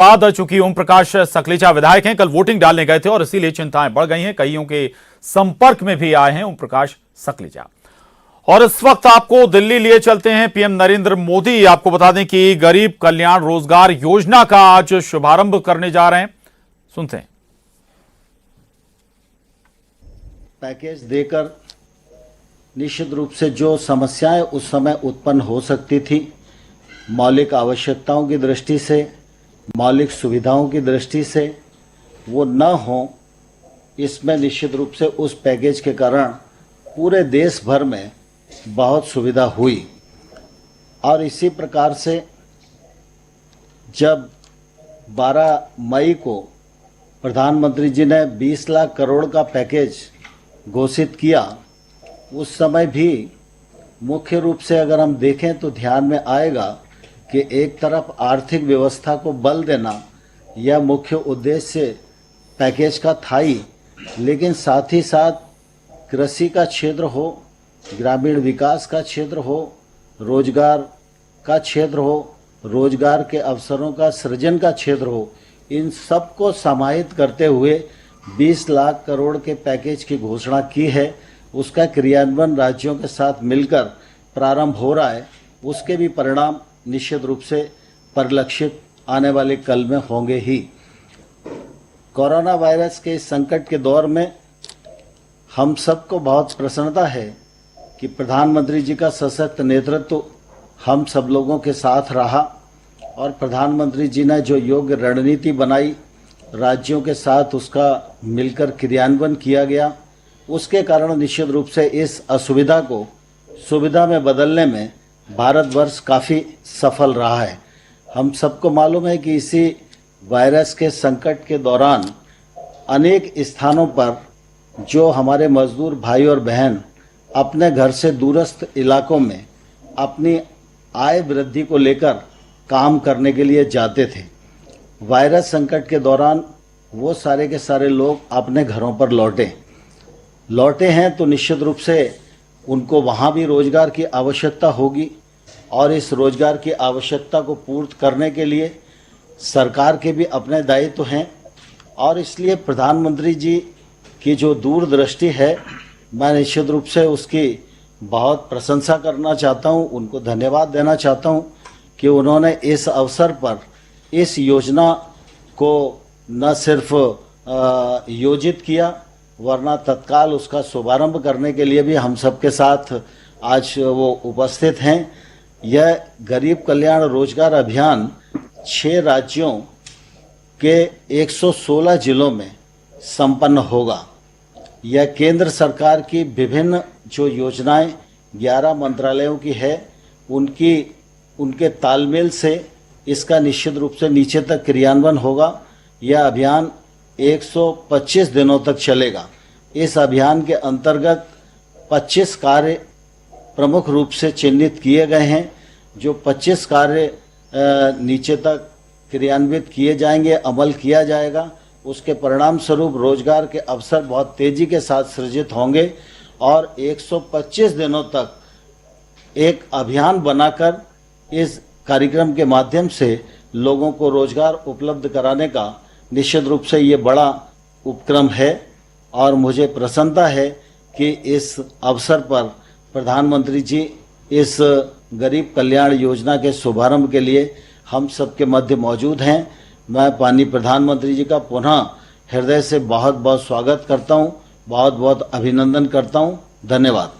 बाद चूंकि ओम प्रकाश सकलेचा विधायक हैं, कल वोटिंग डालने गए थे और इसीलिए चिंताएं बढ़ गई हैं। कईयों के संपर्क में भी आए हैं ओम प्रकाश सकलेचा। और इस वक्त आपको दिल्ली लिए चलते हैं पीएम नरेंद्र मोदी। आपको बता दें कि गरीब कल्याण रोजगार योजना का आज शुभारंभ करने जा रहे हैं। सुनते हैं। पैकेज देकर निश्चित रूप से जो समस्याएं उस समय उत्पन्न हो सकती थी, मौलिक आवश्यकताओं की दृष्टि से, मौलिक सुविधाओं की दृष्टि से, वो न हो, इसमें निश्चित रूप से उस पैकेज के कारण पूरे देश भर में बहुत सुविधा हुई। और इसी प्रकार से जब 12 मई को प्रधानमंत्री जी ने 20 लाख करोड़ का पैकेज घोषित किया, उस समय भी मुख्य रूप से अगर हम देखें तो ध्यान में आएगा कि एक तरफ आर्थिक व्यवस्था को बल देना यह मुख्य उद्देश्य पैकेज का था ही, लेकिन साथ ही साथ कृषि का क्षेत्र हो, ग्रामीण विकास का क्षेत्र हो, रोजगार का क्षेत्र हो, रोजगार के अवसरों का सृजन का क्षेत्र हो, इन सब को समाहित करते हुए 20 लाख करोड़ के पैकेज की घोषणा की है। उसका क्रियान्वयन राज्यों के साथ मिलकर प्रारंभ हो रहा है। उसके भी परिणाम निश्चित रूप से परिलक्षित आने वाले कल में होंगे ही। कोरोना वायरस के इस संकट के दौर में हम सबको बहुत प्रसन्नता है कि प्रधानमंत्री जी का सशक्त नेतृत्व हम सब लोगों के साथ रहा और प्रधानमंत्री जी ने जो योग्य रणनीति बनाई, राज्यों के साथ उसका मिलकर क्रियान्वयन किया गया। उसके कारण निश्चित रूप से इस असुविधा को सुविधा में बदलने में भारतवर्ष काफ़ी सफल रहा है। हम सबको मालूम है कि इसी वायरस के संकट के दौरान अनेक स्थानों पर जो हमारे मजदूर भाई और बहन अपने घर से दूरस्थ इलाकों में अपनी आय वृद्धि को लेकर काम करने के लिए जाते थे, वायरस संकट के दौरान वो सारे के सारे लोग अपने घरों पर लौटे हैं, तो निश्चित रूप से उनको वहाँ भी रोजगार की आवश्यकता होगी और इस रोजगार की आवश्यकता को पूर्ति करने के लिए सरकार के भी अपने दायित्व हैं। और इसलिए प्रधानमंत्री जी की जो दूरदृष्टि है, मैं निश्चित रूप से उसकी बहुत प्रशंसा करना चाहता हूँ, उनको धन्यवाद देना चाहता हूँ कि उन्होंने इस अवसर पर इस योजना को न सिर्फ योजित किया, वरना तत्काल उसका शुभारंभ करने के लिए भी हम सबके साथ आज वो उपस्थित हैं। यह गरीब कल्याण रोजगार अभियान 6 राज्यों के 116 जिलों में संपन्न होगा। यह केंद्र सरकार की विभिन्न जो योजनाएं 11 मंत्रालयों की है, उनके तालमेल से इसका निश्चित रूप से नीचे तक क्रियान्वयन होगा। यह अभियान 125 दिनों तक चलेगा। इस अभियान के अंतर्गत 25 कार्य प्रमुख रूप से चिन्हित किए गए हैं। जो 25 कार्य नीचे तक क्रियान्वित किए जाएंगे, अमल किया जाएगा, उसके परिणाम स्वरूप रोजगार के अवसर बहुत तेजी के साथ सृजित होंगे और 125 दिनों तक एक अभियान बनाकर इस कार्यक्रम के माध्यम से लोगों को रोजगार उपलब्ध कराने का निश्चित रूप से ये बड़ा उपक्रम है। और मुझे प्रसन्नता है कि इस अवसर पर प्रधानमंत्री जी इस गरीब कल्याण योजना के शुभारंभ के लिए हम सबके मध्य मौजूद हैं। मैं माननीय प्रधानमंत्री जी का पुनः हृदय से बहुत बहुत स्वागत करता हूं, बहुत बहुत अभिनंदन करता हूं। धन्यवाद।